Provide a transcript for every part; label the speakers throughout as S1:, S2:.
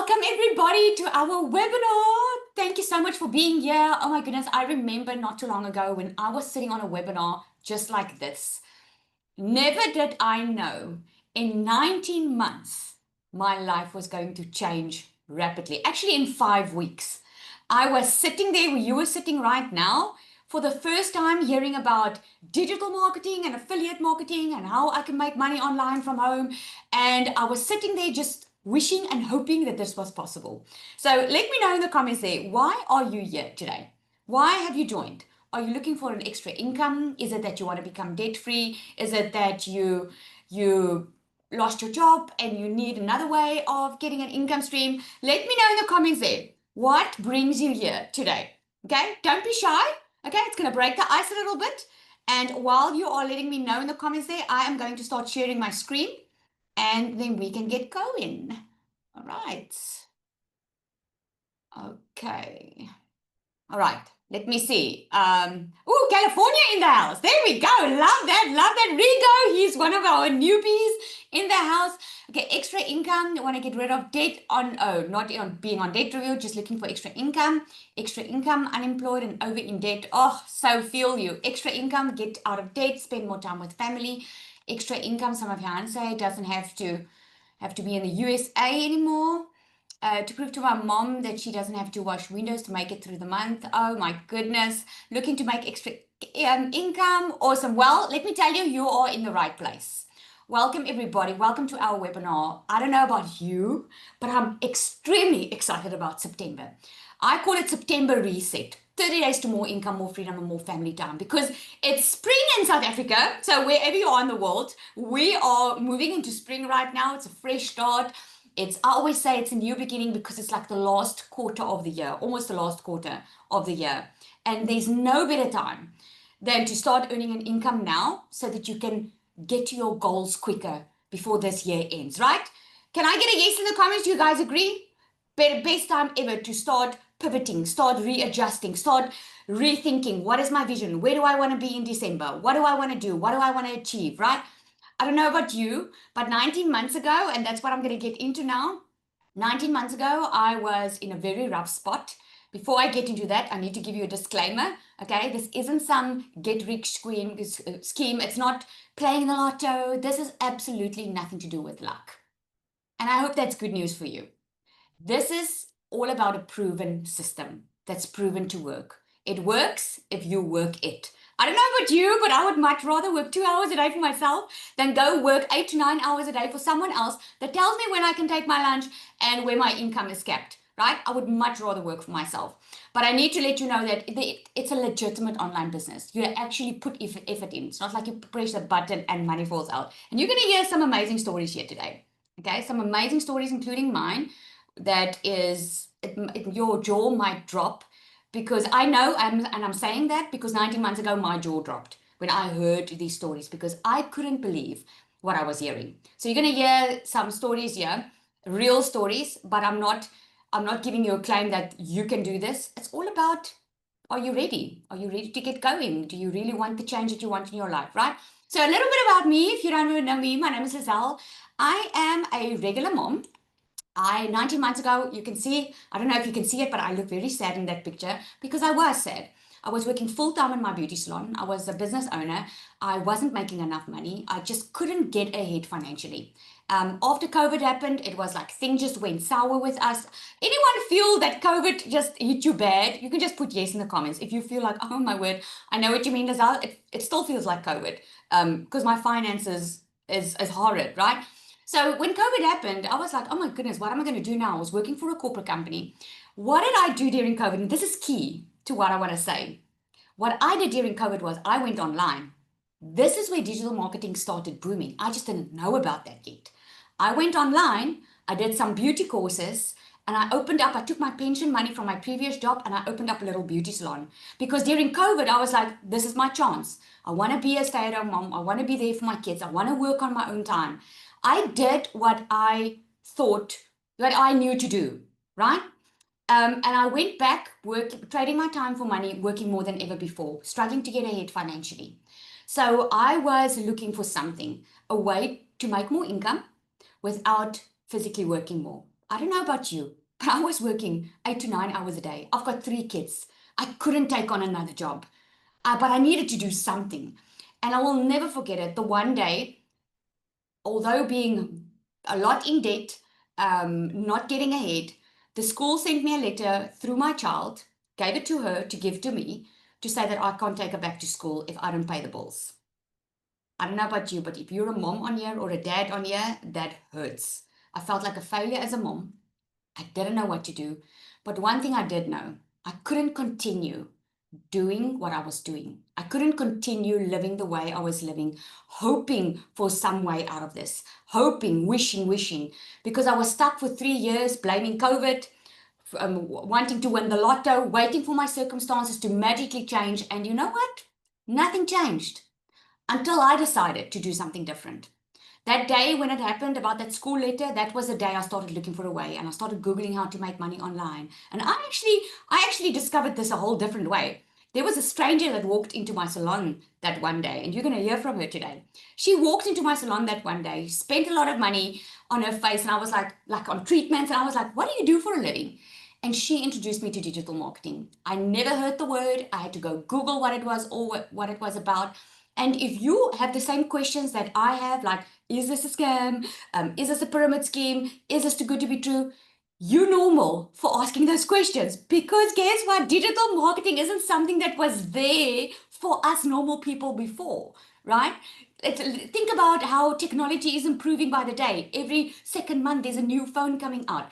S1: Welcome everybody to our webinar. Thank you so much for being here. Oh my goodness, I remember not too long ago when I was sitting on a webinar just like this. Never did I know in 19 months my life was going to change rapidly. Actually, in 5 weeks. I was sitting there where you were sitting right now for the first time hearing about digital marketing and affiliate marketing and how I can make money online from home. And I was sitting there just wishing and hoping that this was possible. So let me know in the comments there, why are you here today? Why have you joined? Are you looking for an extra income? Is it that you want to become debt free? Is it that you lost your job and you need another way of getting an income stream? Let me know in the comments there. What brings you here today? Okay, don't be shy. Okay, it's going to break the ice a little bit. And while you are letting me know in the comments there, I am going to start sharing my screen and then we can get going. All right. Okay. All right. Let me see. Oh, California in the house. There we go. Love that. Love that. Rigo, he's one of our newbies in the house. Okay, extra income. You want to get rid of debt not on being on debt review, just looking for extra income. Extra income, unemployed and over in debt. Oh, so feel you. Extra income, get out of debt, spend more time with family. Extra income, some of your fiance doesn't have to be in the USA anymore. To prove to my mom that she doesn't have to wash windows to make it through the month. Oh my goodness. Looking to make extra income. Awesome. Well, let me tell you, you are in the right place. Welcome everybody. Welcome to our webinar. I don't know about you, but I'm extremely excited about September. I call it September Reset. 30 days to more income, more freedom, and more family time, because it's spring in South Africa. So wherever you are in the world, we are moving into spring right now. It's a fresh start. I always say it's a new beginning because it's like the last quarter of the year, almost the last quarter of the year. And there's no better time than to start earning an income now so that you can get to your goals quicker before this year ends, right? Can I get a yes in the comments? Do you guys agree? Best time ever to start pivoting, start readjusting, start rethinking. What is my vision? Where do I want to be in December? What do I want to do? What do I want to achieve, right? I don't know about you, but 19 months ago, and that's what I'm going to get into now. 19 months ago, I was in a very rough spot. Before I get into that, I need to give you a disclaimer. Okay, this isn't some get rich scheme. It's not playing the lotto. This is absolutely nothing to do with luck. And I hope that's good news for you. This is all about a proven system that's proven to work. It works if you work it. I don't know about you, but I would much rather work 2 hours a day for myself than go work 8 to 9 hours a day for someone else that tells me when I can take my lunch and where my income is kept, right? I would much rather work for myself. But I need to let you know that it's a legitimate online business. You actually put effort in. It's not like you press a button and money falls out. And you're going to hear some amazing stories here today. Okay, some amazing stories, including mine, that is, your jaw might drop, because I know, and I'm saying that because 19 months ago, my jaw dropped when I heard these stories because I couldn't believe what I was hearing. So you're going to hear some stories here, real stories, but I'm not giving you a claim that you can do this. It's all about, are you ready? Are you ready to get going? Do you really want the change that you want in your life, right? So a little bit about me, if you don't know me, my name is Lizelle. I am a regular mom. 19 months ago, you can see, I don't know if you can see it, but I look very sad in that picture because I was sad. I was working full time in my beauty salon. I was a business owner. I wasn't making enough money. I just couldn't get ahead financially. After COVID happened, it was like things just went sour with us. Anyone feel that COVID just hit you bad? You can just put yes in the comments. If you feel like, oh my word, I know what you mean, Lizelle. It still feels like COVID because my finances is horrid, right? So when COVID happened, I was like, oh my goodness, what am I going to do now? I was working for a corporate company. What did I do during COVID? And this is key to what I want to say. What I did during COVID was I went online. This is where digital marketing started booming. I just didn't know about that yet. I went online, I did some beauty courses, and I took my pension money from my previous job and I opened up a little beauty salon. Because during COVID, I was like, this is my chance. I want to be a stay-at-home mom. I want to be there for my kids. I want to work on my own time. I did what I thought that I knew to do, right? And I went back, trading my time for money, working more than ever before, struggling to get ahead financially. So I was looking for something, a way to make more income without physically working more. I don't know about you, but I was working 8 to 9 hours a day. I've got 3 kids. I couldn't take on another job, but I needed to do something. And I will never forget it. The one day, although being a lot in debt, not getting ahead, the school sent me a letter through my child, gave it to her to give to me, to say that I can't take her back to school if I don't pay the bills. I don't know about you, but if you're a mom on here or a dad on here, that hurts. I felt like a failure as a mom. I didn't know what to do. But one thing I did know, I couldn't continue doing what I was doing. I couldn't continue living the way I was living, hoping for some way out of this, hoping, wishing, because I was stuck for 3 years, blaming COVID, wanting to win the lotto, waiting for my circumstances to magically change. And you know what? Nothing changed until I decided to do something different. That day when it happened about that school letter, that was the day I started looking for a way, and I started Googling how to make money online. And I actually discovered this a whole different way. There was a stranger that walked into my salon that one day, and you're going to hear from her today. She walked into my salon that one day, spent a lot of money on her face, and I was like on treatments, and I was like, what do you do for a living? And she introduced me to digital marketing. I never heard the word. I had to go Google what it was or what it was about. And if you have the same questions that I have, like, is this a scam? Is this a pyramid scheme? Is this too good to be true? You're normal for asking those questions, because guess what? Digital marketing isn't something that was there for us normal people before, right? Think about how technology is improving by the day. Every second month, there's a new phone coming out.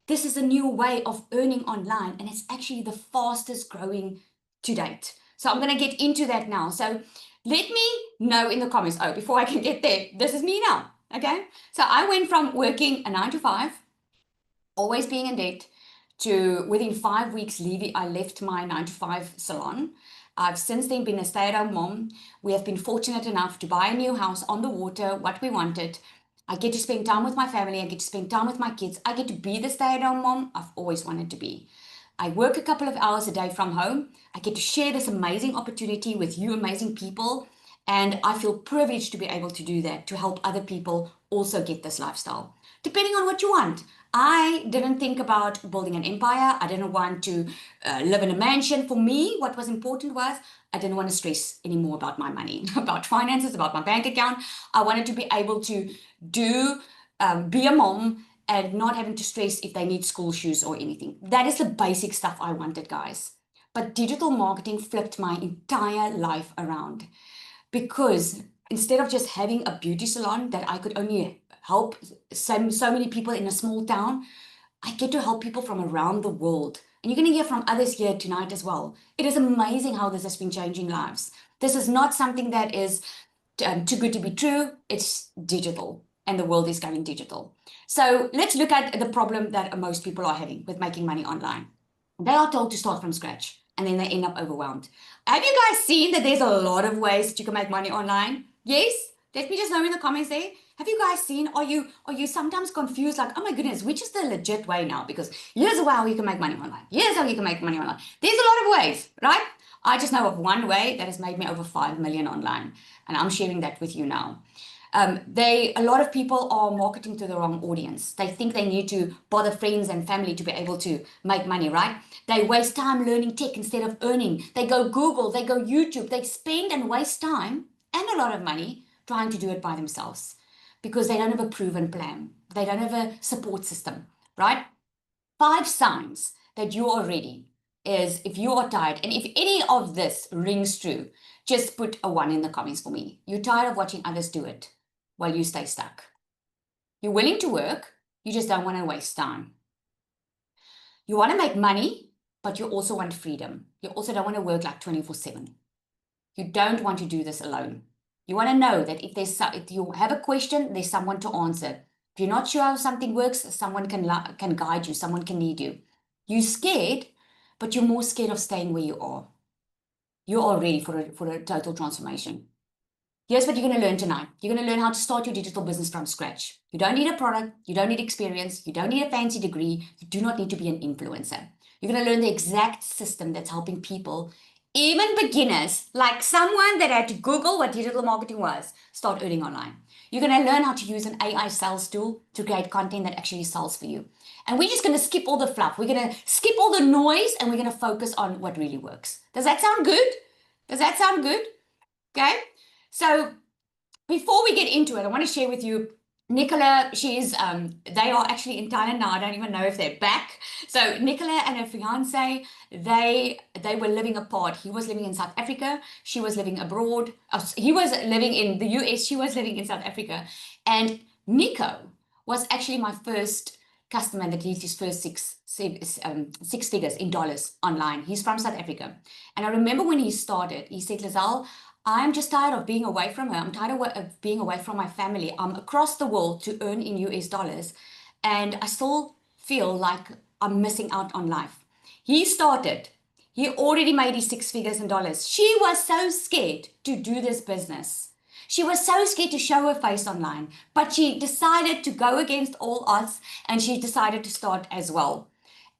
S1: This is a new way of earning online, and it's actually the fastest growing to date. So I'm going to get into that now. So let me know in the comments. Oh, before I can get there, this is me now. Okay. So I went from working a 9 to 5, always being in debt, to within 5 weeks leaving. I left my 9 to 5 salon. I've since then been a stay-at-home mom. We have been fortunate enough to buy a new house on the water, what we wanted. I get to spend time with my family. I get to spend time with my kids. I get to be the stay-at-home mom I've always wanted to be. I work a couple of hours a day from home. I get to share this amazing opportunity with you amazing people. And I feel privileged to be able to do that, to help other people also get this lifestyle, depending on what you want. I didn't think about building an empire. I didn't want to live in a mansion. For me, what was important was I didn't want to stress anymore about my money, about finances, about my bank account. I wanted to be able to be a mom and not having to stress if they need school shoes or anything. That is the basic stuff I wanted, guys. But digital marketing flipped my entire life around, because instead of just having a beauty salon that I could only help so many people in a small town, I get to help people from around the world. And you're going to hear from others here tonight as well. It is amazing how this has been changing lives. This is not something that is too good to be true. It's digital, and the world is going digital. So let's look at the problem that most people are having with making money online. They are told to start from scratch, and then they end up overwhelmed. Have you guys seen that there's a lot of ways that you can make money online? Yes? Let me just know in the comments there. Have you guys seen? Are you sometimes confused, like, oh my goodness, which is the legit way now? Because here's how you can make money online. Here's how you can make money online. There's a lot of ways, right? I just know of one way that has made me over 5 million online, and I'm sharing that with you now. A lot of people are marketing to the wrong audience. They think they need to bother friends and family to be able to make money, right? They waste time learning tech instead of earning. They go Google, they go YouTube, they spend and waste time and a lot of money trying to do it by themselves, because they don't have a proven plan. They don't have a support system, right? 5 signs that you are ready is if you are tired, and if any of this rings true, just put a 1 in the comments for me. You're tired of watching others do it while you stay stuck. You're willing to work, you just don't want to waste time. You want to make money, but you also want freedom. You also don't want to work like 24/7. You don't want to do this alone. You want to know that if you have a question, there's someone to answer. If you're not sure how something works, someone can guide you, someone can lead you. You're scared, but you're more scared of staying where you are. You are ready for a total transformation. Here's what you're going to learn tonight. You're going to learn how to start your digital business from scratch. You don't need a product. You don't need experience. You don't need a fancy degree. You do not need to be an influencer. You're going to learn the exact system that's helping people, even beginners, like someone that had to Google what digital marketing was, start earning online. You're going to learn how to use an AI sales tool to create content that actually sells for you. And we're just going to skip all the fluff. We're going to skip all the noise and we're going to focus on what really works. Does that sound good? Does that sound good? Okay. So before we get into it, I want to share with you Nicola. They are actually in Thailand now. I don't even know if they're back. So Nicola and her fiance, they were living apart. He was living in South Africa. She was living abroad. He was living in the US. She was living in South Africa. And Nico was actually my first customer that did his first six figures in dollars online. He's from South Africa. And I remember when he started, he said, Lizelle, I'm just tired of being away from her. I'm tired of being away from my family. I'm across the world to earn in US dollars. And I still feel like I'm missing out on life. He already made his six figures in dollars. She was so scared to do this business. She was so scared to show her face online, but she decided to go against all odds and she decided to start as well.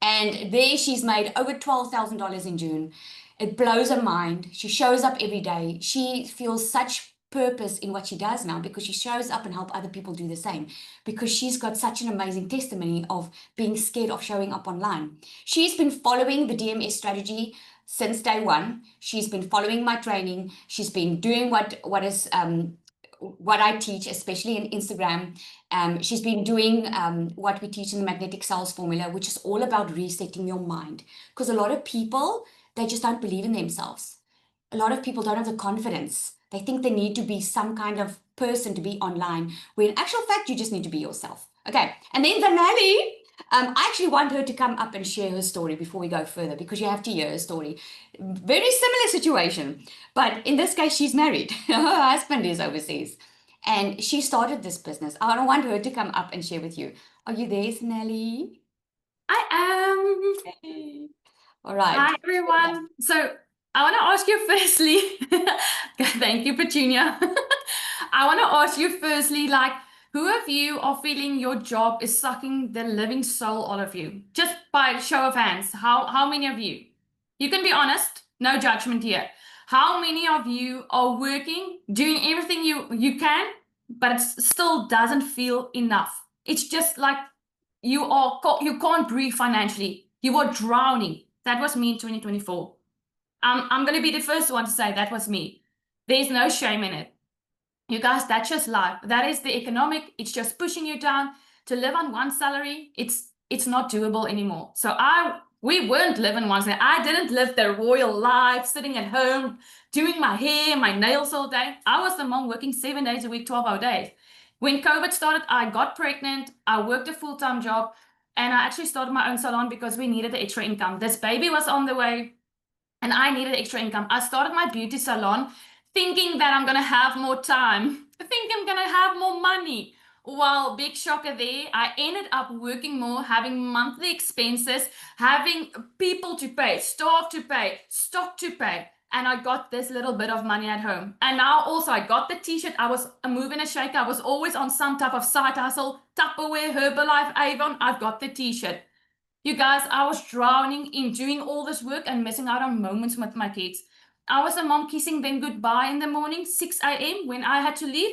S1: And there she's made over $12,000 in June. It blows her mind. She shows up every day. She feels such purpose in what she does now because she shows up and help other people do the same, because she's got such an amazing testimony of being scared of showing up online. She's been following the DMS strategy since day one. She's been following my training. She's been doing what I teach, especially in Instagram. She's been doing what we teach in the Magnetic Sales Formula, which is all about resetting your mind. Because a lot of people, they just don't believe in themselves. A lot of people don't have the confidence. They think they need to be some kind of person to be online, when in actual fact, you just need to be yourself. Okay, and then Vanelli, I actually want her to come up and share her story before we go further, because you have to hear her story. Very similar situation, but in this case, she's married. Her husband is overseas, and she started this business. I want her to come up and share with you. Are you there, Snelly?
S2: I am.
S1: Hey. All right.
S2: Hi, everyone. So I want to ask you firstly, thank you, Petunia. I want to ask you firstly, like, who of you are feeling your job is sucking the living soul out of you? Just by show of hands, how many of you? You can be honest, no judgment here. How many of you are working, doing everything you can, but it still doesn't feel enough? It's just like you can't breathe financially. You are drowning. That was me in 2024. I'm going to be the first one to say that was me. There's no shame in it. You guys, that's just life. That is the economic. It's just pushing you down. To live on one salary, it's not doable anymore. So we weren't living one salary. I didn't live the royal life, sitting at home, doing my hair, my nails all day. I was the mom working 7 days a week, 12-hour days. When COVID started, I got pregnant. I worked a full-time job, and I actually started my own salon because we needed the extra income. This baby was on the way, and I needed extra income. I started my beauty salon thinking that I'm going to have more time. I think I'm going to have more money. Well, big shocker there. I ended up working more, having monthly expenses, having people to pay, staff to pay, stock to pay. And I got this little bit of money at home. And now also I got the t-shirt. I was a move and a shaker. I was always on some type of side hustle. Tupperware, Herbalife, Avon. I've got the t-shirt. You guys, I was drowning in doing all this work and missing out on moments with my kids. I was a mom kissing them goodbye in the morning, 6 a.m. when I had to leave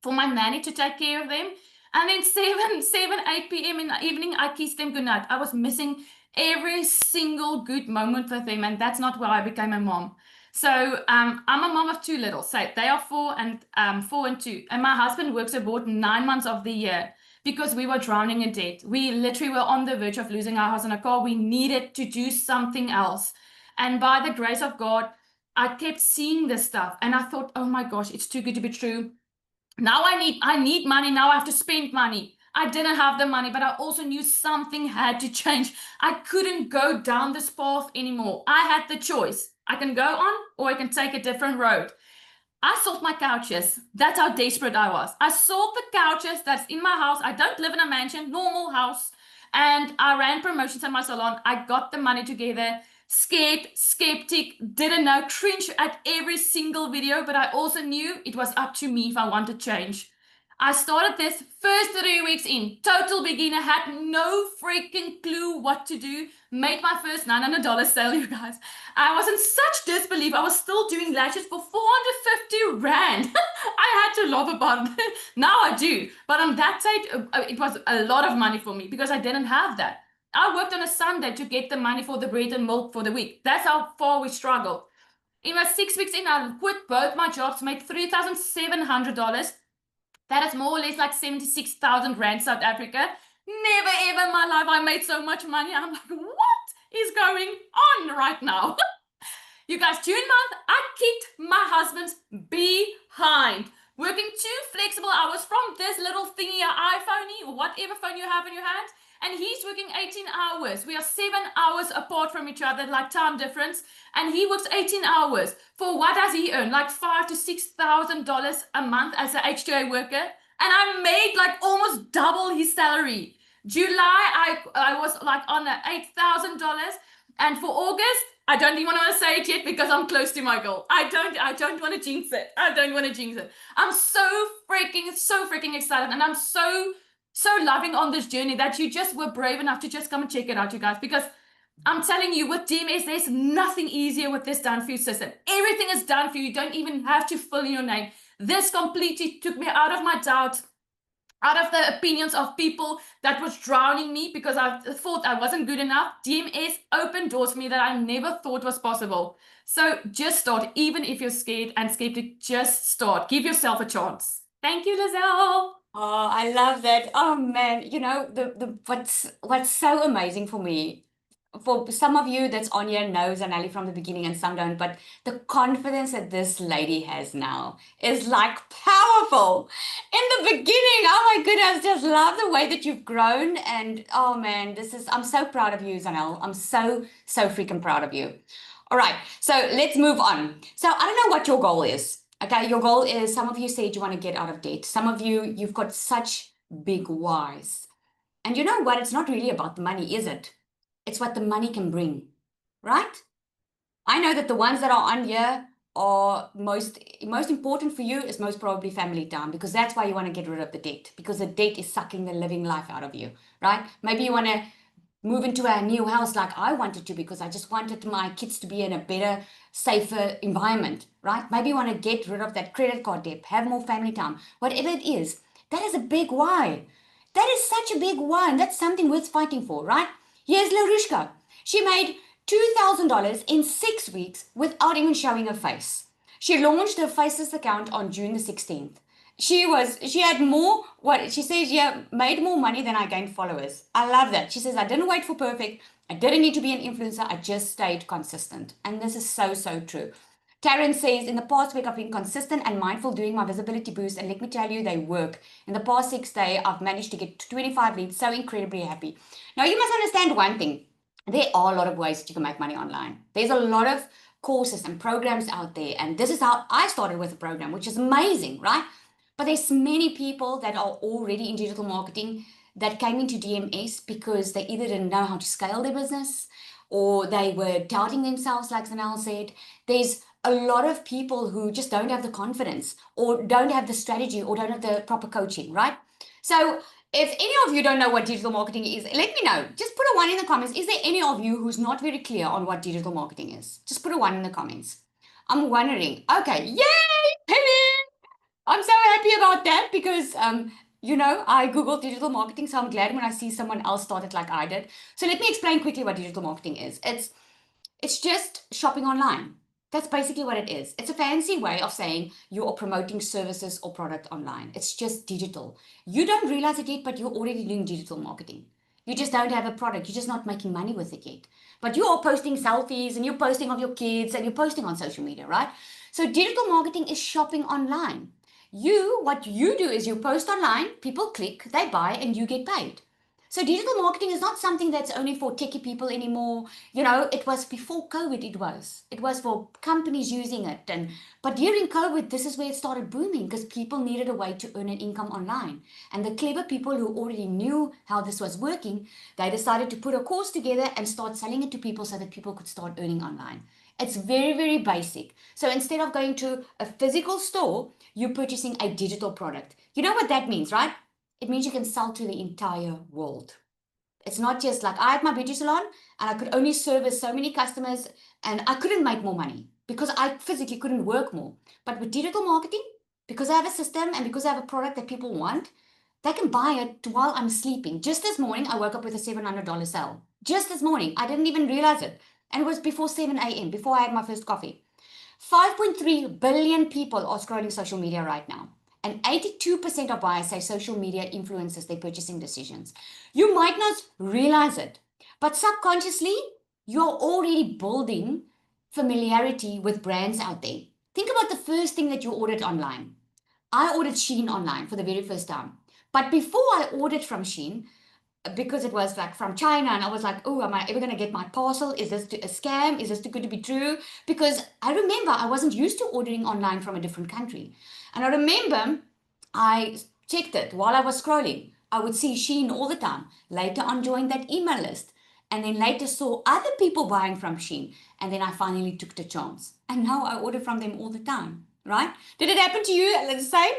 S2: for my nanny to take care of them. And then 8 p.m. in the evening, I kissed them goodnight. I was missing every single good moment with them. And that's not why I became a mom. So I'm a mom of two little. So they are 4 and 2. And my husband works abroad 9 months of the year, because we were drowning in debt. We literally were on the verge of losing our house and a car. We needed to do something else. And by the grace of God, I kept seeing this stuff. And I thought, oh my gosh, it's too good to be true. Now I need money. Now I have to spend money. I didn't have the money, but I also knew something had to change. I couldn't go down this path anymore. I had the choice. I can go on or I can take a different road. I sold my couches. That's how desperate I was. I sold the couches that's in my house. I don't live in a mansion, normal house. And I ran promotions in my salon. I got the money together. Scared, skeptic, didn't know, cringe at every single video. But I also knew it was up to me if I wanted change. I started this first 3 weeks in, total beginner, had no freaking clue what to do. Made my first $900 sale, you guys. I was in such disbelief. I was still doing lashes for 450 Rand. I had to laugh about it. Now I do. But on that side, it was a lot of money for me because I didn't have that. I worked on a Sunday to get the money for the bread and milk for the week. That's how far we struggled. In my 6 weeks in, I quit both my jobs, made $3,700. That is more or less like 76,000 Rand South Africa. Never ever in my life I made so much money. I'm like, what is going on right now? You guys, June month, I kicked my husband's behind. Working 2 flexible hours from this little thingy, iPhone or whatever phone you have in your hand. And he's working 18 hours. We are 7 hours apart from each other, like time difference. And he works 18 hours. For what does he earn? Like $5,000 to $6,000 a month as an H2A worker. And I made like almost double his salary. July, I was like on $8,000. And for August, I don't even want to say it yet because I'm close to my goal. I don't want to jinx it. I don't want to jinx it. I'm so freaking excited. And I'm so loving on this journey that you just were brave enough to just come and check it out, you guys, because I'm telling you, with DMS, there's nothing easier with this done for you system. Everything is done for you. You don't even have to fill in your name. This completely took me out of my doubt, out of the opinions of people that was drowning me because I thought I wasn't good enough. DMS opened doors for me that I never thought was possible. So just start, even if you're scared and skeptic, just start. Give yourself a chance. Thank you, Lizelle.
S1: Oh, I love that. Oh man, you know, what's so amazing for me, for some of you that's on here knows Anali from the beginning and some don't, but the confidence that this lady has now is like powerful. In the beginning, oh my goodness, just love the way that you've grown. And oh man, I'm so proud of you, Zanel. I'm so freaking proud of you. All right, so let's move on. So I don't know what your goal is. Okay, your goal is, some of you said you want to get out of debt. Some of you, you've got such big whys. And you know what? It's not really about the money, is it? It's what the money can bring, right? I know that the ones that are on here are most important for you is most probably family time, because that's why you want to get rid of the debt, because the debt is sucking the living life out of you, right? Maybe you want to move into a new house like I wanted to, because I just wanted my kids to be in a better, safer environment, right? Maybe you want to get rid of that credit card debt, have more family time, whatever it is. That is a big why. That is such a big why, and that's something worth fighting for, right? Here's Larushka. She made $2,000 in 6 weeks without even showing her face. She launched her Faceless account on June the 16th. She had more, she says, yeah, made more money than I gained followers. I love that. She says, I didn't wait for perfect. I didn't need to be an influencer. I just stayed consistent. And this is so true. Taryn says, in the past week, I've been consistent and mindful doing my visibility boosts. And let me tell you, they work. In the past 6 days, I've managed to get 25 leads. So incredibly happy. Now, you must understand one thing. There are a lot of ways that you can make money online. There's a lot of courses and programs out there. And this is how I started with a program, which is amazing, right? But there's many people that are already in digital marketing that came into DMS because they either didn't know how to scale their business or they were doubting themselves, like Zanel said. There's a lot of people who just don't have the confidence or don't have the strategy or don't have the proper coaching, right? So if any of you don't know what digital marketing is, let me know. Just put a 1 in the comments. Is there any of you who's not very clear on what digital marketing is? Just put a 1 in the comments. I'm wondering. Okay, yay, Penny! I'm so happy about that because, you know, I Googled digital marketing, so I'm glad when I see someone else start it like I did. So let me explain quickly what digital marketing is. It's just shopping online. That's basically what it is. It's a fancy way of saying you are promoting services or product online. It's just digital. You don't realize it yet, but you're already doing digital marketing. You just don't have a product. You're just not making money with it yet. But you are posting selfies and you're posting of your kids and you're posting on social media, right? So digital marketing is shopping online. What you do is you post online, people click, they buy, and you get paid. So digital marketing is not something that's only for techie people anymore. You know, it was before COVID, it was for companies using it. But during COVID, this is where it started booming because people needed a way to earn an income online. And the clever people who already knew how this was working, they decided to put a course together and start selling it to people so that people could start earning online. It's very, very basic. So instead of going to a physical store, you're purchasing a digital product. You know what that means, right? It means you can sell to the entire world. It's not just like I had my beauty salon and I could only service so many customers and I couldn't make more money because I physically couldn't work more. But with digital marketing, because I have a system and because I have a product that people want, they can buy it while I'm sleeping. Just this morning, I woke up with a $700 sale. Just this morning, I didn't even realize it. And it was before 7 a.m., before I had my first coffee. 5.3 billion people are scrolling social media right now. And 82% of buyers say social media influences their purchasing decisions. You might not realize it, but subconsciously, you're already building familiarity with brands out there. Think about the first thing that you ordered online. I ordered Shein online for the very first time. But before I ordered from Shein, because it was like from China, and I was like, oh, am I ever going to get my parcel? Is this a scam? Is this too good to be true? Because I remember I wasn't used to ordering online from a different country. And I remember I checked it while I was scrolling. I would see Shein all the time. Later on, joined that email list. And then later saw other people buying from Shein. And then I finally took the chance. And now I order from them all the time, right? Did it happen to you the same?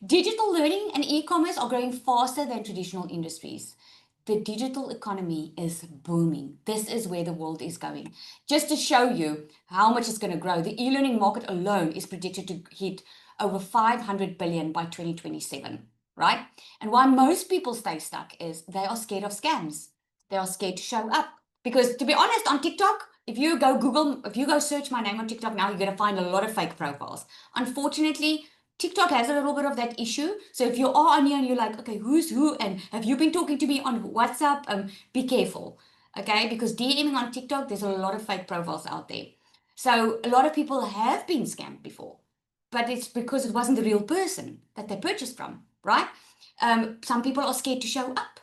S1: Digital learning and e-commerce are growing faster than traditional industries. The digital economy is booming. This is where the world is going. Just to show you how much it's going to grow, the e-learning market alone is predicted to hit over 500 billion by 2027, right? And why most people stay stuck is they are scared of scams. They are scared to show up. Because to be honest, on TikTok, if you go search my name on TikTok now, you're going to find a lot of fake profiles. Unfortunately, TikTok has a little bit of that issue. So if you are on here and you're like, okay, who's who? And have you been talking to me on WhatsApp? Be careful, okay? Because DMing on TikTok, there's a lot of fake profiles out there. So a lot of people have been scammed before, but it's because it wasn't the real person that they purchased from, right? Some people are scared to show up.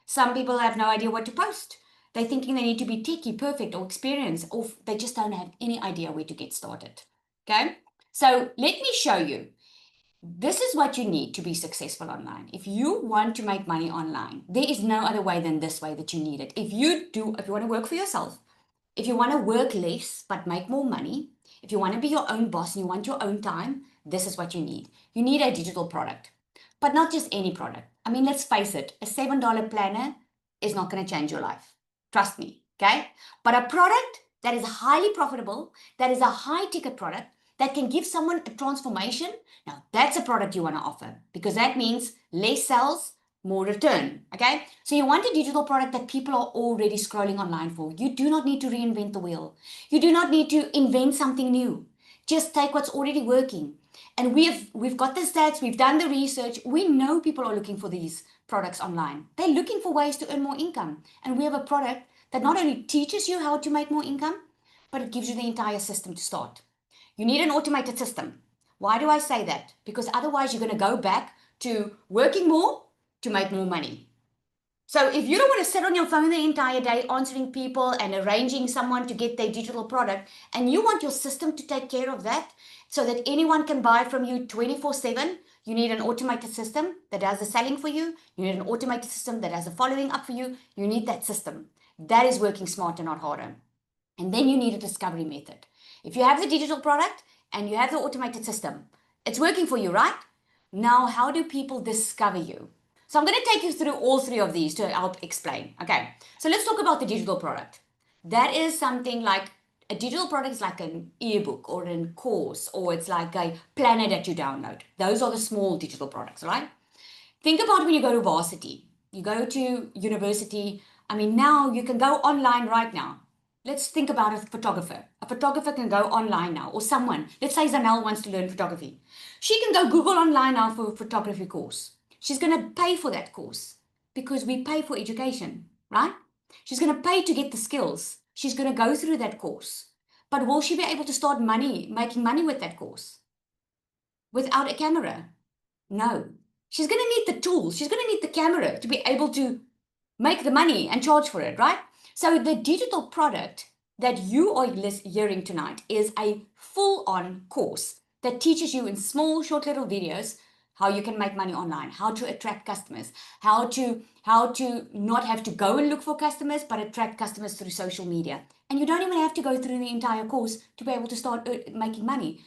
S1: Some people have no idea what to post. They're thinking they need to be techie, perfect, or experienced, or they just don't have any idea where to get started, okay? So let me show you. This is what you need to be successful online. If you want to make money online, there is no other way than this way that you need it. If you want to work for yourself, if you want to work less but make more money, if you want to be your own boss and you want your own time, this is what you need. You need a digital product, but not just any product. I mean, let's face it, a $7 planner is not going to change your life. Trust me, okay? But a product that is highly profitable, that is a high ticket product, that can give someone a transformation, now that's a product you want to offer because that means less sales, more return, okay? So you want a digital product that people are already scrolling online for. You do not need to reinvent the wheel. You do not need to invent something new. Just take what's already working. And we've got the stats, we've done the research. We know people are looking for these products online. They're looking for ways to earn more income. And we have a product that not only teaches you how to make more income, but it gives you the entire system to start. You need an automated system. Why do I say that? Because otherwise you're going to go back to working more to make more money. So if you don't want to sit on your phone the entire day answering people and arranging someone to get their digital product, and you want your system to take care of that so that anyone can buy from you 24/7, you need an automated system that does the selling for you. You need an automated system that does the following up for you. You need that system. That is working smarter, not harder. And then you need a discovery method. If you have the digital product and you have the automated system, it's working for you, right? Now, how do people discover you? So I'm going to take you through all three of these to help explain. Okay, so let's talk about the digital product. That is something like a digital product is like an ebook or a course, or it's like a planner that you download. Those are the small digital products, right? Think about when you go to varsity, you go to university. I mean, now you can go online right now. Let's think about a photographer. A photographer can go online now, or someone. Let's say Zanel wants to learn photography. She can go Google online now for a photography course. She's going to pay for that course because we pay for education, right? She's going to pay to get the skills. She's going to go through that course. But will she be able to start making money with that course? Without a camera? No. She's going to need the tools. She's going to need the camera to be able to make the money and charge for it, right? So the digital product that you are hearing tonight is a full-on course that teaches you in small, short little videos how you can make money online, how to attract customers, how to not have to go and look for customers, but attract customers through social media. And you don't even have to go through the entire course to be able to start making money.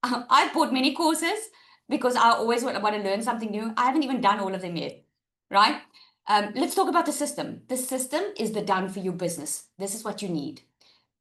S1: I've bought many courses because I always want to learn something new. I haven't even done all of them yet, right? Let's talk about the system. The system is the done for you business. This is what you need.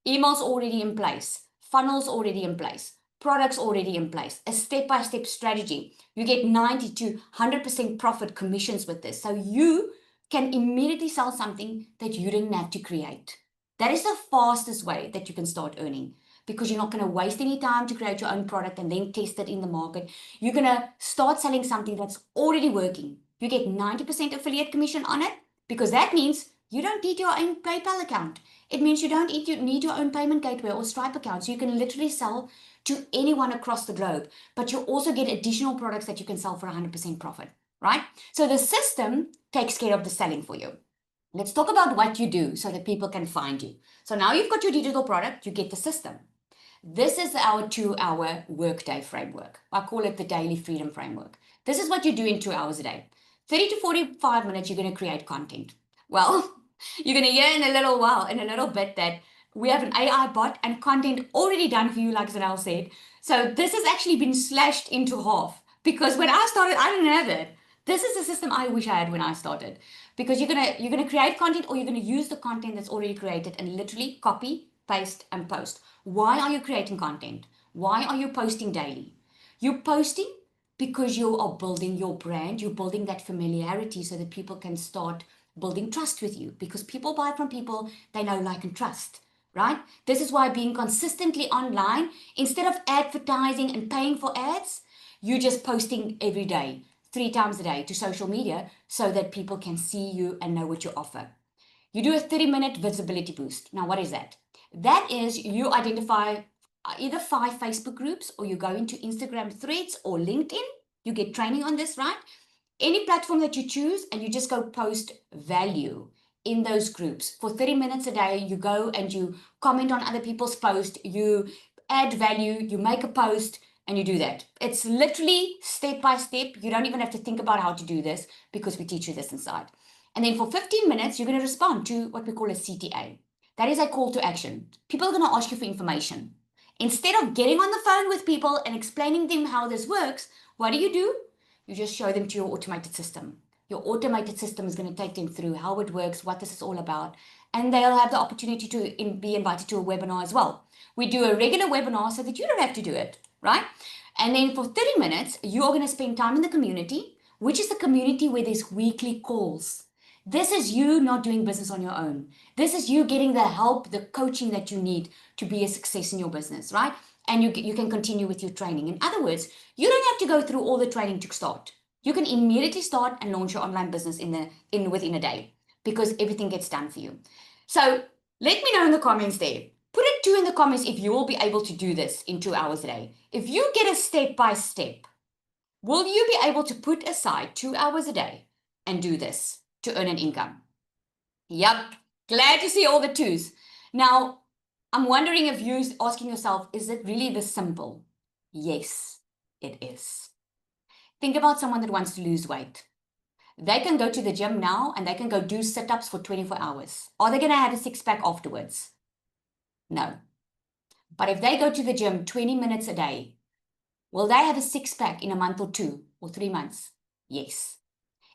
S1: Emails already in place, funnels already in place, products already in place, a step-by-step strategy. You get 90 to 100% profit commissions with this. So you can immediately sell something that you didn't have to create. That is the fastest way that you can start earning, because you're not going to waste any time to create your own product and then test it in the market. You're going to start selling something that's already working. You get 90% affiliate commission on it, because that means you don't need your own PayPal account. It means you don't need your own payment gateway or Stripe account. So you can literally sell to anyone across the globe, but you also get additional products that you can sell for 100% profit, right? So the system takes care of the selling for you. Let's talk about what you do so that people can find you. So now you've got your digital product, you get the system. This is our 2-hour workday framework. I call it the daily freedom framework. This is what you do in 2 hours a day. 30 to 45 minutes, you're going to create content. Well, you're going to hear in a little while, in a little bit, that we have an AI bot and content already done for you, like Zanel said. So this has actually been slashed into half, because when I started, I didn't have it. This is the system I wish I had when I started, because you're gonna create content, or you're gonna use the content that's already created and literally copy, paste, and post. Why are you creating content? Why are you posting daily? You're posting because you are building your brand. You're building that familiarity so that people can start building trust with you, because people buy from people they know, like, and trust, right? This is why being consistently online, instead of advertising and paying for ads, you're just posting every day, 3 times a day to social media, so that people can see you and know what you offer. You do a 30-minute visibility boost. Now, what is that? That is, you identify either 5 Facebook groups, or you go into Instagram Threads or LinkedIn. You get training on this, right? Any platform that you choose, and you just go post value in those groups. For 30 minutes a day, you go and you comment on other people's posts, you add value, you make a post, and you do that. It's literally step by step. You don't even have to think about how to do this, because we teach you this inside. And then for 15 minutes, you're going to respond to what we call a CTA. That is a call to action. People are going to ask you for information. Instead of getting on the phone with people and explaining them how this works, what do? You just show them to your automated system. Your automated system is going to take them through how it works, what this is all about, and they'll have the opportunity to be invited to a webinar as well. We do a regular webinar so that you don't have to do it, right? And then for 30 minutes, you're going to spend time in the community, which is the community where there's weekly calls. This is you not doing business on your own. This is you getting the help, the coaching that you need to be a success in your business, right? And you can continue with your training. In other words, you don't have to go through all the training to start. You can immediately start and launch your online business within a day, because everything gets done for you. So let me know in the comments there. Put a 2 in the comments if you will be able to do this in 2 hours a day. If you get a step-by-step, will you be able to put aside 2 hours a day and do this to earn an income? Yep, glad to see all the 2s. Now, I'm wondering if you're asking yourself, is it really this simple? Yes, it is. Think about someone that wants to lose weight. They can go to the gym now and they can go do sit-ups for 24 hours. Are they going to have a six-pack afterwards? No. But if they go to the gym 20 minutes a day, will they have a six-pack in a month or 2 or 3 months? Yes.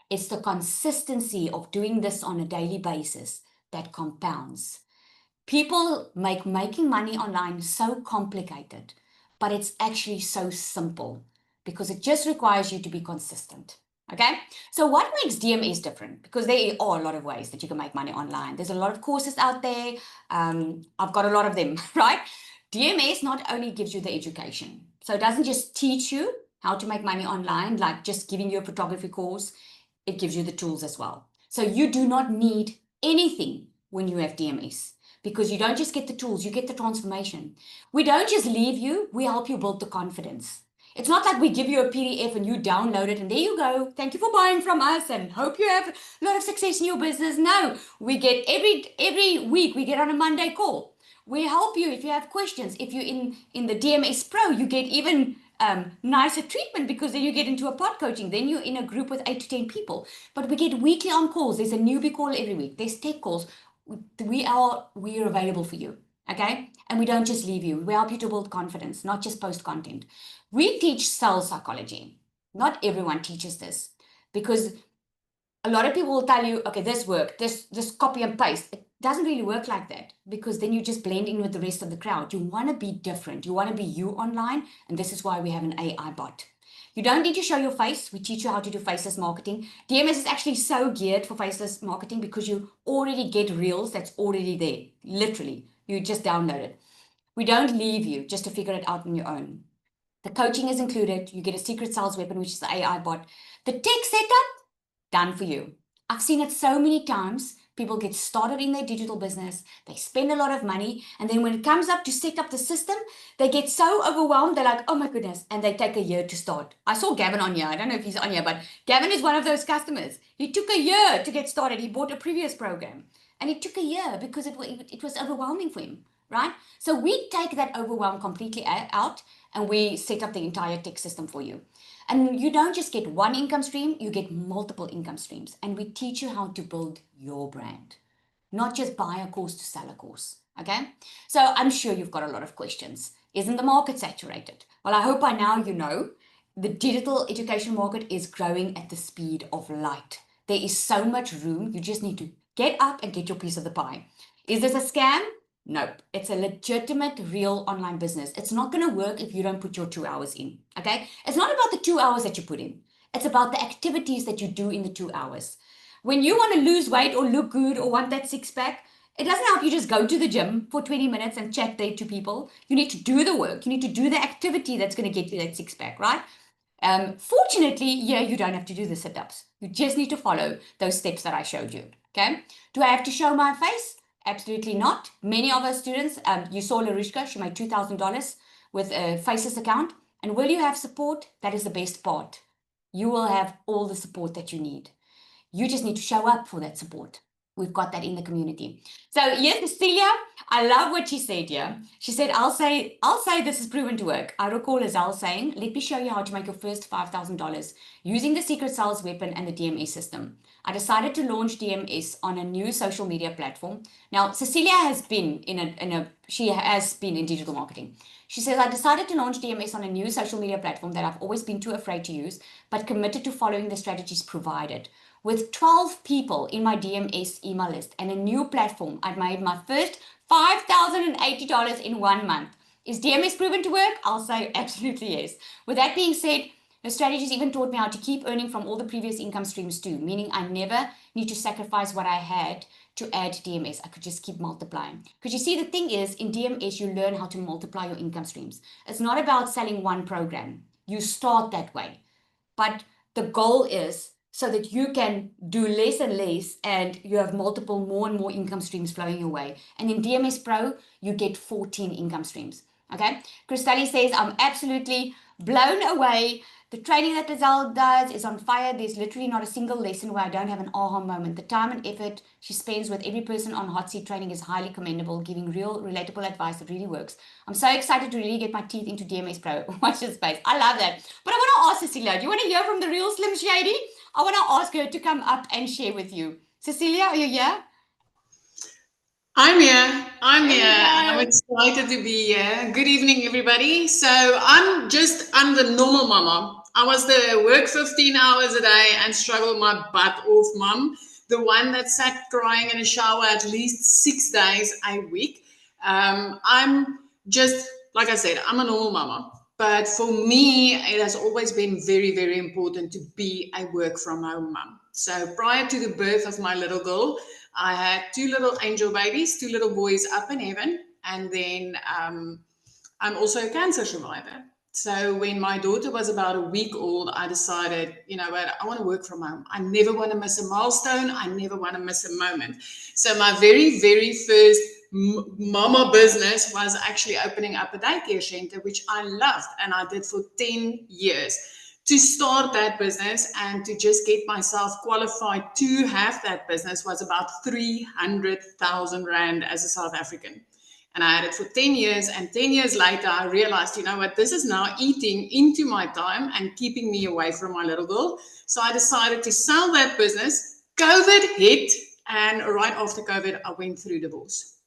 S1: It's the consistency of doing this on a daily basis that compounds. People make making money online so complicated, but it's actually so simple, because it just requires you to be consistent. Okay, so what makes DMS different? Because there are a lot of ways that you can make money online. There's a lot of courses out there. I've got a lot of them, right? DMS not only gives you the education, so it doesn't just teach you how to make money online, like just giving you a photography course. It gives you the tools as well. So you do not need anything when you have DMS, because you don't just get the tools, you get the transformation. We don't just leave you, we help you build the confidence. It's not like we give you a PDF and you download it and there you go. Thank you for buying from us and hope you have a lot of success in your business. No, we get every week, we get on a Monday call. We help you if you have questions. If you're in the DMS Pro, you get even nicer treatment, because then you get into a pod coaching. Then you're in a group with 8 to 10 people. But we get weekly on calls. There's a newbie call every week. There's tech calls. We are available for you. Okay, and we don't just leave you. We help you to build confidence, not just post content. We teach sales psychology. Not everyone teaches this, because a lot of people will tell you, okay, this work, this copy and paste. It doesn't really work like that, because then you just blend in with the rest of the crowd. You want to be different. You want to be you online. And this is why we have an AI bot. You don't need to show your face. We teach you how to do faceless marketing. DMS is actually so geared for faceless marketing because you already get reels that's already there. Literally, you just download it. We don't leave you just to figure it out on your own. The coaching is included. You get a secret sales weapon, which is the AI bot. The tech setup, done for you. I've seen it so many times. People get started in their digital business, they spend a lot of money, and then when it comes up to set up the system, they get so overwhelmed, they're like, oh my goodness, and they take a year to start. I saw Gavin on here. I don't know if he's on here, but Gavin is one of those customers. He took a year to get started. He bought a previous program, and it took a year because it was overwhelming for him, right? So we take that overwhelm completely out, and we set up the entire tech system for you. And you don't just get one income stream, you get multiple income streams. And we teach you how to build your brand, not just buy a course to sell a course. Okay. So I'm sure you've got a lot of questions. Isn't the market saturated? Well, I hope by now you know the digital education market is growing at the speed of light. There is so much room. You just need to get up and get your piece of the pie. Is this a scam? Nope. It's a legitimate, real online business. It's not going to work if you don't put your 2 hours in. Okay. It's not about the 2 hours that you put in. It's about the activities that you do in the 2 hours. When you want to lose weight or look good or want that six pack, it doesn't help you just go to the gym for 20 minutes and chat there to people. You need to do the work. You need to do the activity that's going to get you that six pack, right? Fortunately, yeah, you don't have to do the sit-ups. You just need to follow those steps that I showed you. Okay. Do I have to show my face? Absolutely not. Many of our students, you saw Larishka, she made $2,000 with a Faceless account. And will you have support? That is the best part. You will have all the support that you need. You just need to show up for that support. We've got that in the community. So yes, Cecilia, I love what she said here. She said, I'll say this is proven to work. I recall Azal saying, let me show you how to make your first $5,000 using the secret sales weapon and the DMS system. I decided to launch DMS on a new social media platform. Now, Cecilia has been in digital marketing. She says, I decided to launch DMS on a new social media platform that I've always been too afraid to use, but committed to following the strategies provided. With 12 people in my DMS email list and a new platform, I've made my first $5,080 in 1 month. Is DMS proven to work? I'll say absolutely yes. With that being said, the strategies even taught me how to keep earning from all the previous income streams too, meaning I never need to sacrifice what I had to add DMS. I could just keep multiplying. Because you see, the thing is, in DMS, you learn how to multiply your income streams. It's not about selling one program. You start that way. But the goal is so that you can do less and less and you have multiple more and more income streams flowing your way. And in DMS Pro, you get 14 income streams. Okay. Christelle says, I'm absolutely blown away. The training that Azal does is on fire. There's literally not a single lesson where I don't have an aha moment. The time and effort she spends with every person on hot seat training is highly commendable, giving real, relatable advice that really works. I'm so excited to really get my teeth into DMS Pro. Watch this space. I love that. But I want to ask Cecilia, do you want to hear from the real Slim Shady? I want to ask her to come up and share with you. Cecilia, are you here?
S3: I'm here. I'm excited to be here. Good evening, everybody. So I'm the normal mama. I was the work 15 hours a day and struggle my butt off mom. The one that sat crying in a shower at least 6 days a week. I'm just, like I said, I'm a normal mama. But for me, it has always been very, very important to be a work from home mom. So prior to the birth of my little girl, I had 2 little angel babies, 2 little boys up in heaven. And then I'm also a cancer survivor. So when my daughter was about a week old, I decided, you know what, I want to work from home. I never want to miss a milestone. I never want to miss a moment. So my very, very first mama business was actually opening up a daycare center, which I loved. And I did for 10 years. To start that business and to just get myself qualified to have that business was about 300,000 Rand as a South African. And I had it for 10 years. And 10 years later, I realized, you know what, this is now eating into my time and keeping me away from my little girl. So I decided to sell that business. COVID hit. And right after COVID, I went through divorce.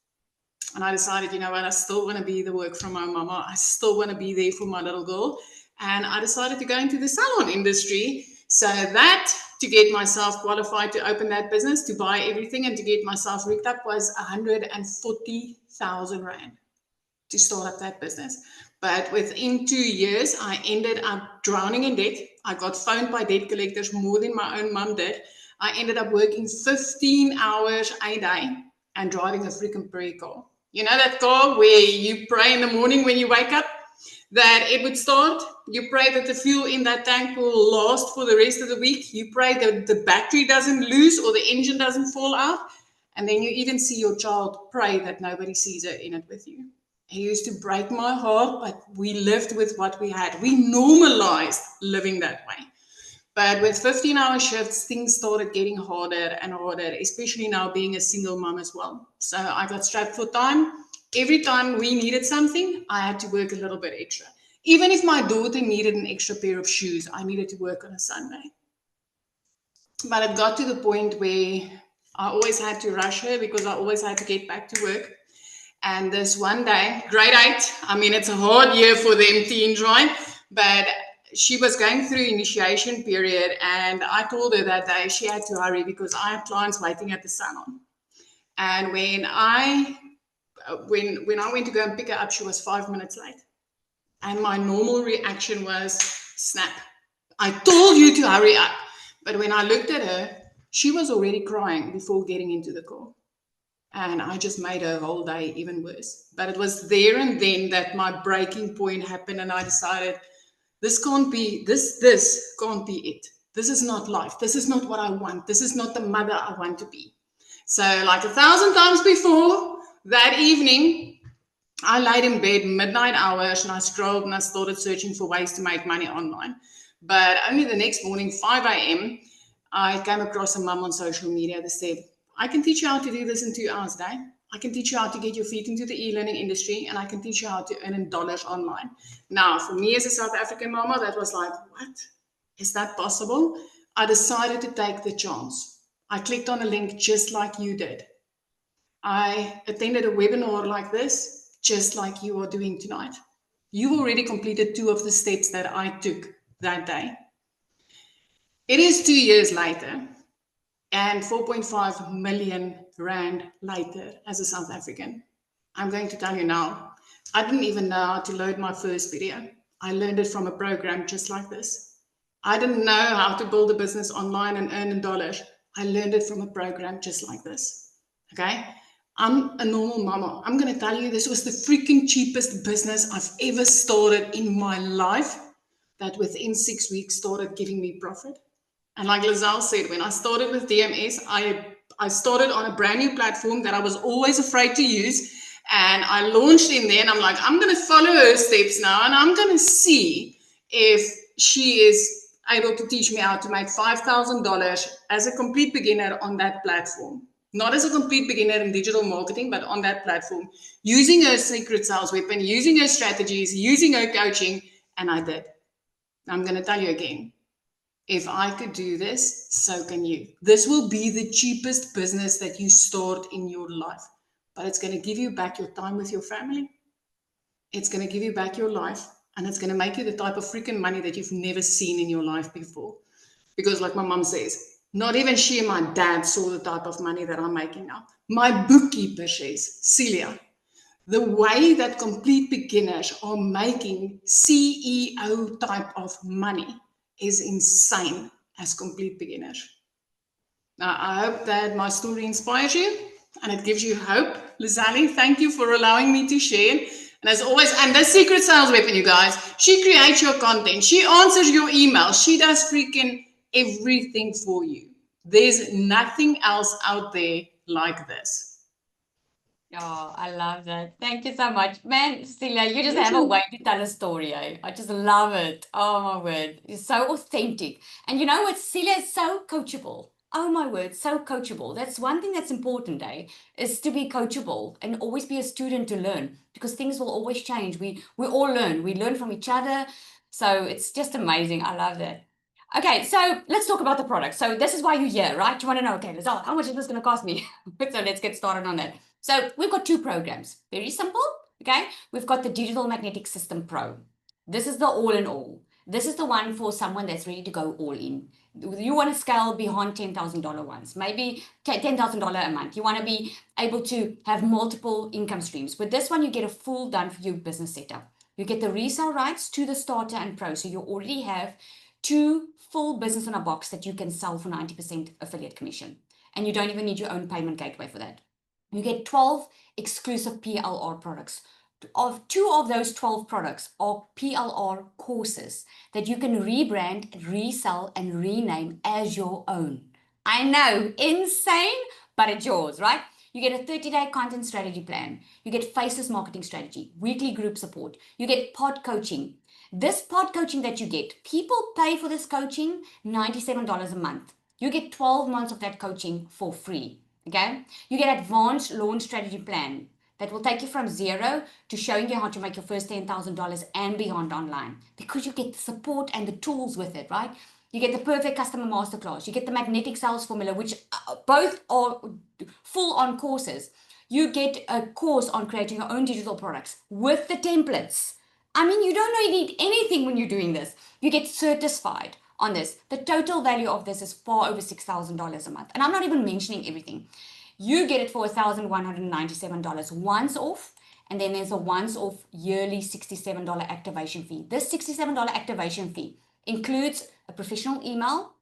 S3: And I decided, you know what, I still want to be the work from home mama. I still want to be there for my little girl. and I decided to go into the salon industry. So that, to get myself qualified to open that business, to buy everything and to get myself rigged up, was 140,000 Rand to start up that business. But within 2 years, I ended up drowning in debt. I got phoned by debt collectors more than my own mum did. I ended up working 15 hours a day and driving a freaking prayer car. You know that car where you pray in the morning when you wake up that it would start? You pray that the fuel in that tank will last for the rest of the week. You pray that the battery doesn't lose or the engine doesn't fall out. And then you even see your child pray that nobody sees her in it with you. It used to break my heart, but we lived with what we had. We normalized living that way. But with 15-hour shifts, things started getting harder and harder, especially now being a single mom as well. So I got strapped for time. Every time we needed something, I had to work a little bit extra. Even if my daughter needed an extra pair of shoes, I needed to work on a Sunday. But it got to the point where I always had to rush her because I always had to get back to work. And this one day, grade 8, I mean, it's a hard year for them teens, right? But she was going through initiation period, and I told her that day she had to hurry because I had clients waiting at the salon. And when I went to go and pick her up, she was 5 minutes late. And my normal reaction was, snap. I told you to hurry up. But when I looked at her, she was already crying before getting into the car. And I just made her whole day even worse. But it was there and then that my breaking point happened, and I decided, this can't be it. This is not life. This is not what I want. This is not the mother I want to be. So like 1,000 times before, that evening, I laid in bed midnight hours and I scrolled and I started searching for ways to make money online. But only the next morning, 5 a.m., I came across a mum on social media that said, I can teach you how to do this in 2 hours a day. I can teach you how to get your feet into the e-learning industry, and I can teach you how to earn in dollars online. Now, for me as a South African mama, that was like, what? Is that possible? I decided to take the chance. I clicked on a link just like you did. I attended a webinar like this, just like you are doing tonight. You've already completed 2 of the steps that I took that day. It is 2 years later. And 4.5 million Rand later as a South African. I'm going to tell you now, I didn't even know how to load my first video. I learned it from a program just like this. I didn't know how to build a business online and earn in dollars. I learned it from a program just like this. Okay? I'm a normal mama. I'm going to tell you, this was the freaking cheapest business I've ever started in my life that within 6 weeks started giving me profit. And like Lizelle said, when I started with DMS, I started on a brand new platform that I was always afraid to use. And I launched in there and I'm like, I'm going to follow her steps now. And I'm going to see if she is able to teach me how to make $5,000 as a complete beginner on that platform. Not as a complete beginner in digital marketing, but on that platform, using her secret sales weapon, using her strategies, using her coaching. And I did. I'm going to tell you again. If I could do this, so can you. This will be the cheapest business that you start in your life, but it's going to give you back your time with your family. It's going to give you back your life, and it's going to make you the type of freaking money that you've never seen in your life before. Because like my mom says, not even she and my dad saw the type of money that I'm making now. My bookkeeper says, Celia, the way that complete beginners are making CEO type of money is insane as complete beginners. Now, I hope that my story inspires you and it gives you hope. Lizelle, thank you for allowing me to share. And as always, and the secret sales weapon, you guys, she creates your content. She answers your emails. She does freaking everything for you. There's nothing else out there like this.
S1: Oh, I love that. Thank you so much. Man, Celia, you just have a way to tell a story, eh? I just love it. Oh my word. It's so authentic. And you know what? Celia is so coachable. Oh my word, so coachable. That's one thing that's important, eh? Is to be coachable and always be a student to learn, because things will always change. We all learn. We learn from each other. So it's just amazing. I love that. Okay, so let's talk about the product. So this is why you're here, right? You want to know, okay, Lizelle, how much is this going to cost me? So let's get started on that. So we've got 2 programs, very simple, okay? We've got the Digital Magnetic System Pro. This is the all in all. This is the one for someone that's ready to go all in. You want to scale beyond $10,000 once, maybe $10,000 a month. You want to be able to have multiple income streams. With this one, you get a full done for you business setup. You get the resale rights to the starter and pro. So you already have 2 full business in a box that you can sell for 90% affiliate commission. And you don't even need your own payment gateway for that. You get 12 exclusive PLR products. Of 2 of those 12 products are PLR courses that you can rebrand, resell, and rename as your own. I know, insane, but it's yours, right? You get a 30-day content strategy plan. You get faceless marketing strategy, weekly group support. You get pod coaching. This pod coaching that you get, people pay for this coaching $97 a month. You get 12 months of that coaching for free, okay? You get advanced launch strategy plan that will take you from zero to showing you how to make your first $10,000 and beyond online, because you get the support and the tools with it, right? You get the perfect customer masterclass. You get the magnetic sales formula, which both are full-on courses. You get a course on creating your own digital products with the templates. I mean, you don't really need anything when you're doing this. You get certified on this. The total value of this is far over $6,000 a month. And I'm not even mentioning everything. You get it for $1,197 once off. And then there's a once off yearly $67 activation fee. This $67 activation fee includes a professional email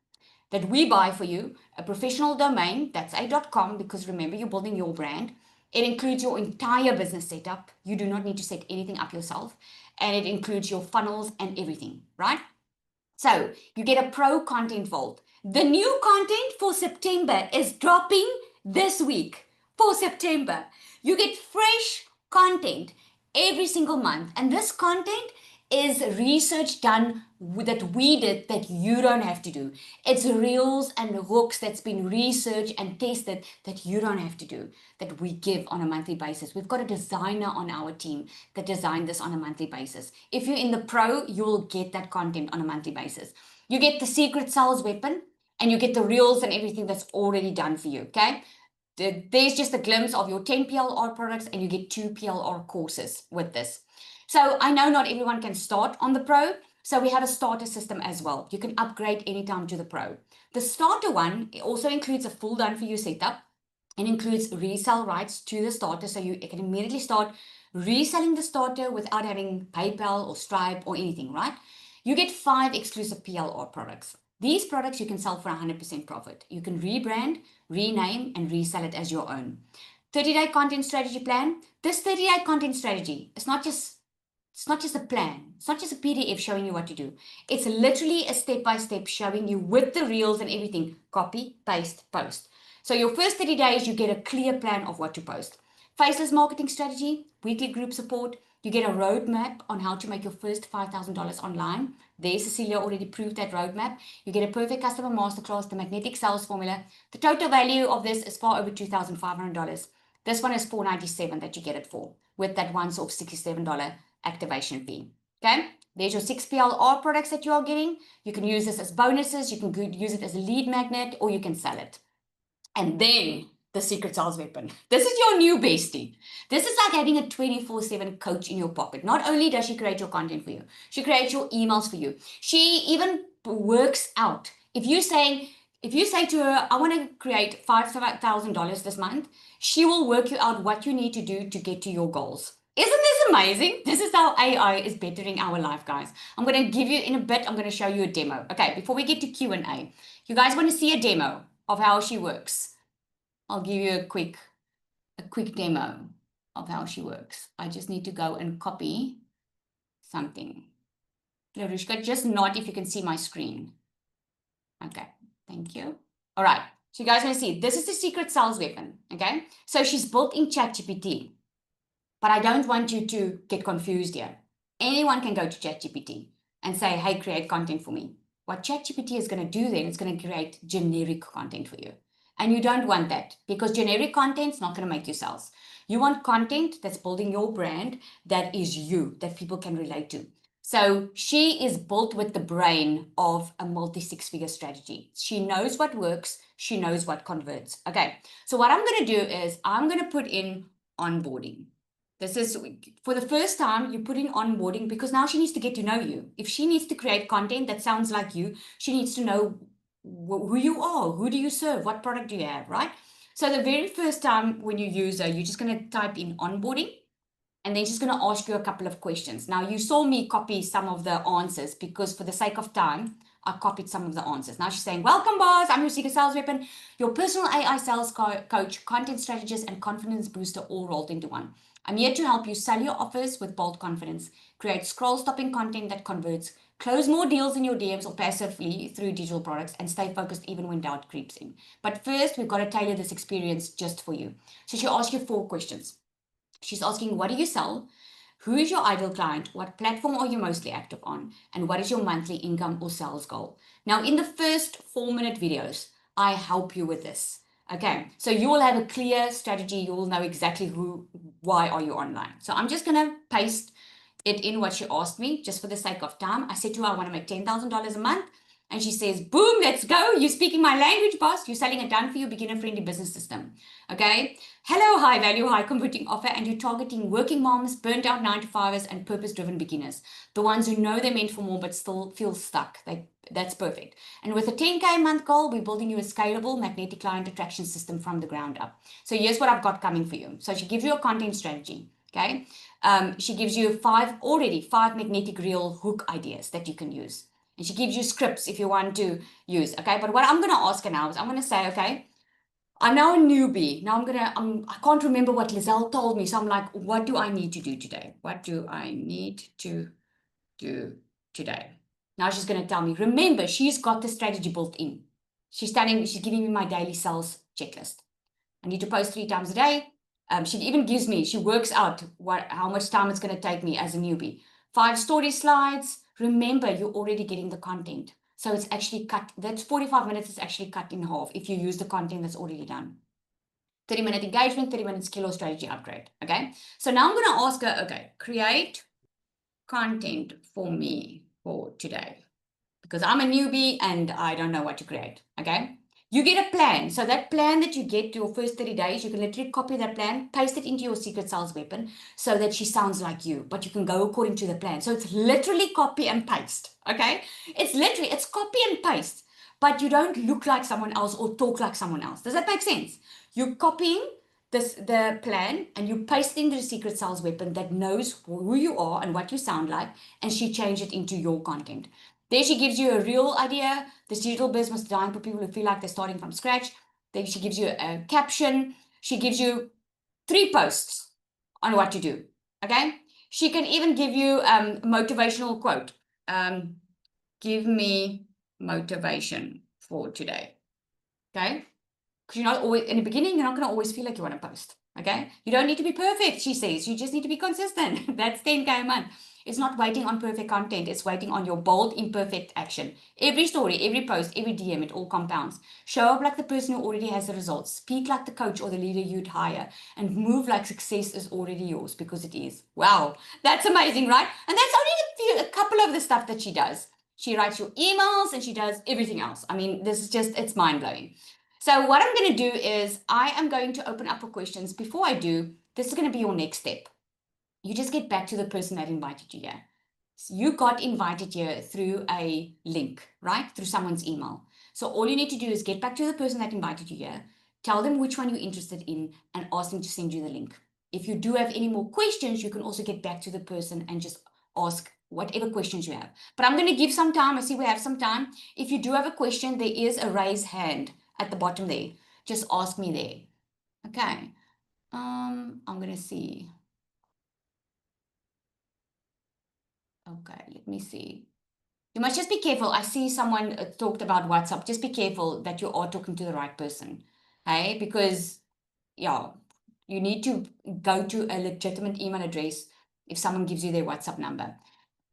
S1: that we buy for you, a professional domain, that's a.com, because remember, you're building your brand. It includes your entire business setup. You do not need to set anything up yourself. And it includes your funnels and everything, right? So you get a pro content vault. The new content for September is dropping this week for September. You get fresh content every single month. And this content is research done that we did that you don't have to do. It's reels and hooks that's been researched and tested that you don't have to do, that we give on a monthly basis. We've got a designer on our team that designed this on a monthly basis. If you're in the pro, you'll get that content on a monthly basis. You get the secret sales weapon and you get the reels and everything that's already done for you, okay? There's just a glimpse of your 10 PLR products and you get 2 PLR courses with this. So I know not everyone can start on the pro, so we have a starter system as well. You can upgrade anytime to the pro. The starter one also includes a full done for you setup. It includes resale rights to the starter, so you can immediately start reselling the starter without having PayPal or Stripe or anything, right? You get 5 exclusive PLR products. These products you can sell for 100% profit. You can rebrand, rename, and resell it as your own. 30-day content strategy plan. This 30-day content strategy is not just a plan. It's not just a PDF showing you what to do. It's literally a step-by-step showing you with the reels and everything. Copy, paste, post. So your first 30 days, you get a clear plan of what to post. Faceless marketing strategy, weekly group support. You get a roadmap on how to make your first $5,000 online. There, Cecilia already proved that roadmap. You get a perfect customer masterclass, the magnetic sales formula. The total value of this is far over $2,500. This one is $497 that you get it for, with that once-off $67 activation fee. Okay, there's your 6 PLR products that you are getting. You can use this as bonuses, you can use it as a lead magnet, or you can sell it. And then the secret sales weapon. This is your new bestie. This is like having a 24/7 coach in your pocket. Not only does she create your content for you, she creates your emails for you. She even works out. If you say to her, I want to create $5,000 this month, she will work you out what you need to do to get to your goals. Isn't this amazing? This is how AI is bettering our life, guys. I'm going to give you, in a bit, I'm going to show you a demo. Okay, before we get to Q&A, you guys want to see a demo of how she works? I'll give you a quick demo of how she works. I just need to go and copy something. Larushka, just nod if you can see my screen. Okay, thank you. All right, so you guys want to see, this is the secret sales weapon, okay? So she's built in ChatGPT. But I don't want you to get confused here. Anyone can go to ChatGPT and say, hey, create content for me. What ChatGPT is going to do then is going to create generic content for you. And you don't want that, because generic content is not going to make you sales. You want content that's building your brand, that is you, that people can relate to. So she is built with the brain of a multi-6-figure strategy. She knows what works. She knows what converts. Okay, so what I'm going to do is I'm going to put in onboarding. This is for the first time you're putting onboarding because now she needs to get to know you. If she needs to create content that sounds like you, she needs to know who you are, who do you serve, what product do you have, right? So the very first time when you use her, you're just going to type in onboarding and then she's going to ask you a couple of questions. Now you saw me copy some of the answers because for the sake of time, I copied some of the answers. Now she's saying, welcome boss, I'm your secret sales weapon, your personal AI sales coach, content strategist, and confidence booster all rolled into one. I'm here to help you sell your offers with bold confidence, create scroll-stopping content that converts, close more deals in your DMs or passively through digital products, and stay focused even when doubt creeps in. But first, we've got to tailor this experience just for you. So she'll ask you 4 questions. She's asking, what do you sell? Who is your ideal client? What platform are you mostly active on? And what is your monthly income or sales goal? Now, in the first 4-minute videos, I help you with this. Okay, so you will have a clear strategy. You will know exactly why are you online. So I'm just going to paste it in what she asked me just for the sake of time. I said to her, I want to make $10,000 a month. And she says, boom, let's go. You're speaking my language, boss. You're selling a done-for-you beginner-friendly business system. Okay. Hello, high value, high converting offer. And you're targeting working moms, burnt out 9-to-5ers, and purpose-driven beginners. The ones who know they're meant for more but still feel stuck. That's perfect. And with a 10K a month goal, we're building you a scalable magnetic client attraction system from the ground up. So here's what I've got coming for you. So she gives you a content strategy. Okay. She gives you 5 magnetic reel hook ideas that you can use. And she gives you scripts if you want to use. Okay. But what I'm going to ask her now is I'm going to say, okay, I'm now a newbie. Now I can't remember what Lizelle told me. So I'm like, what do I need to do today? What do I need to do today? Now she's going to tell me, remember, she's got the strategy built in. She's giving me my daily sales checklist. I need to post 3 times a day. She even gives me, she works out how much time it's going to take me as a newbie. 5 story slides. Remember, you're already getting the content. So it's actually cut. That's 45 minutes is actually cut in half if you use the content that's already done. 30-minute engagement, 30 minutes skill or strategy upgrade. Okay. So now I'm going to ask her, okay, create content for me for today. Because I'm a newbie and I don't know what to create. Okay. You get a plan. So that plan that you get your first 30 days, you can literally copy that plan, paste it into your secret sales weapon so that she sounds like you, but you can go according to the plan. So it's literally copy and paste. Okay. It's copy and paste, but you don't look like someone else or talk like someone else. Does that make sense? You're copying the plan and you paste it into the secret sales weapon that knows who you are and what you sound like, and she changed it into your content. There she gives you a real idea. This digital business is designed for people who feel like they're starting from scratch. Then she gives you a caption. She gives you 3 posts on what to do. Okay. She can even give you a motivational quote. Give me motivation for today. Okay. Because you're not always, in the beginning, you're not going to always feel like you want to post. Okay. You don't need to be perfect, she says. You just need to be consistent. That's 10K a month. It's not waiting on perfect content. It's waiting on your bold, imperfect action. Every story, every post, every DM, it all compounds. Show up like the person who already has the results. Speak like the coach or the leader you'd hire. And move like success is already yours, because it is. Wow. That's amazing, right? And that's only a couple of the stuff that she does. She writes your emails and she does everything else. I mean, this is just, it's mind-blowing. So what I'm going to do is I am going to open up for questions. Before I do, this is going to be your next step. You just get back to the person that invited you here. So you got invited here through a link, right? Through someone's email. So all you need to do is get back to the person that invited you here, tell them which one you're interested in, and ask them to send you the link. If you do have any more questions, you can also get back to the person and just ask whatever questions you have. But I'm going to give some time. I see we have some time. If you do have a question, there is a raise hand at the bottom there. Just ask me there. Okay. I'm going to see. Okay, let me see. You must just be careful. I see someone talked about WhatsApp. Just be careful that you are talking to the right person. Hey, because yeah, you need to go to a legitimate email address if someone gives you their WhatsApp number.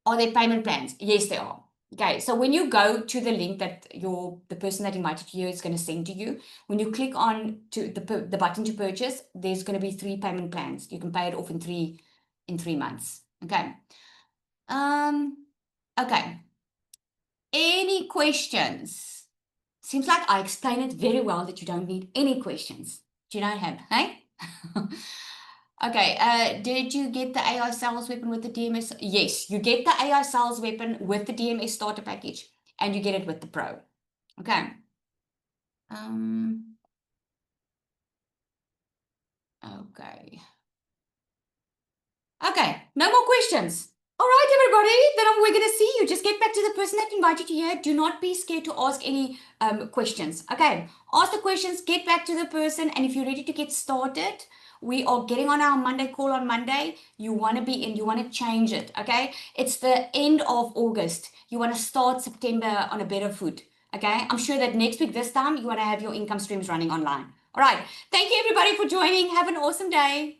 S1: Are there payment plans? Yes, there are. Okay, so when you go to the link that the person that invited you is going to send to you, when you click on to the button to purchase, there's going to be 3 payment plans. You can pay it off in 3 months. Okay. Okay. Any questions? Seems like I explained it very well that you don't need any questions. You don't have, hey? Okay, did you get the AI sales weapon with the DMS? Yes, you get the AI sales weapon with the DMS starter package, and you get it with the Pro. Okay. Okay. Okay, no more questions. All right, everybody, then we're going to see you. Just get back to the person that invited you here. Do not be scared to ask any questions. Okay, ask the questions, get back to the person, and if you're ready to get started, we are getting on our Monday call on Monday. You want to be in, you want to change it, okay? It's the end of August. You want to start September on a better foot, okay? I'm sure that next week, this time, you want to have your income streams running online. All right, thank you, everybody, for joining. Have an awesome day.